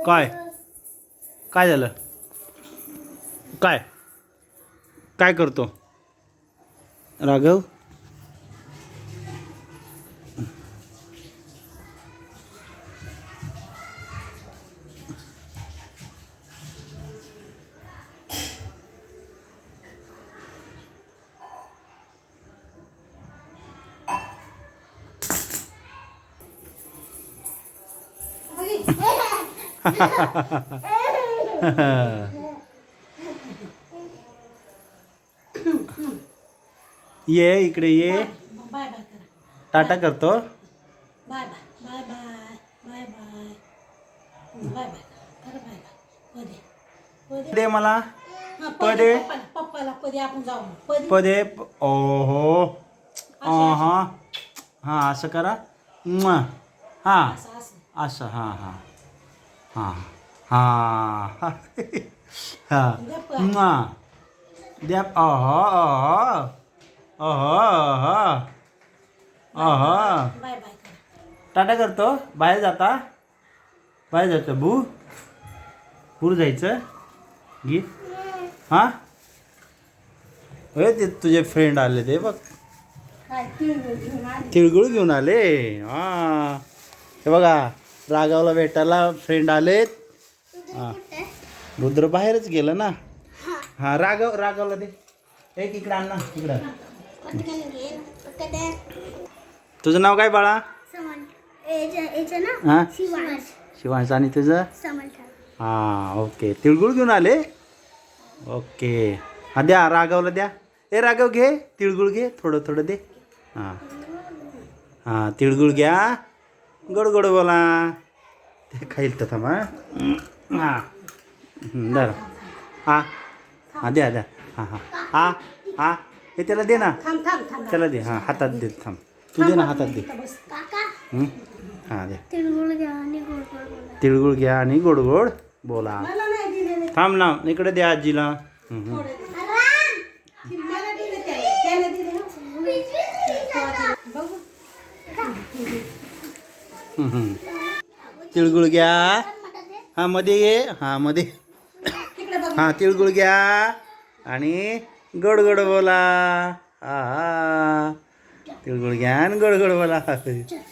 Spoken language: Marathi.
काय काय झालं? काय काय करतो राघव? ये इकडे ये. बाय बाय करा. टाटा करतो. Bye bye bye bye bye bye bye bye करा. बाय बाय पदे पदे दे मला हां पदे. पप्पाला पदे आपण जाऊ पदे पदे. ओहो हा हां असं करा. हां असं असं असं हां हां हां हां हां द्या. अहो अहो अहो अहो अहो बाय बाय करा. टाटा करतो. बाहेर जाता बाहेर जातं भूर जायचं घे. हां होय ते तुझे फ्रेंड आले ते बघ काय तिळगुळ घेऊन आली. तिळगुळ घेऊन आले. हां हे बघा राघवला भेटायला फ्रेंड आलेत. हां रुद्र बाहेरच गेलं ना. हां राघवला दे एक इकडं आण ना इकडं. तुझं नाव काय बाळा? हां शिवांश. आणि तुझं? हां ओके. तिळगुळ घेऊन आले. ओके हा द्या राघवला द्या. ए राघव घे तिळगुळ घे थोडं थोडं दे. हां हां तिळगुळ घ्या. गोड गोड बोला. ते खाईल तर थांबा. हां दर हां हां द्या द्या. हां हां हां हां हे त्याला दे ना. थांब थांब थांब. त्याला दे. हां हातात दे. थांब तू दे ना हातात दे. बस. हां दे. तिळगुळ घ्या आणि गोड गोड बोला. तिळगुळ घ्या आणि गोड गोड बोला. मला नाही दिलेले. थांब ना इकडे द्या आजीला. थोडे दे. मला दिले त्याने दिले हं. बघू. तिळगुळ घ्या. हां मध्ये ये. हां मध्ये. तिकडे बघ. हां तिळगुळ घ्या आणि गोड गोड बोला. हां तिळगुळ घ्या आणि गोड गोड बोला.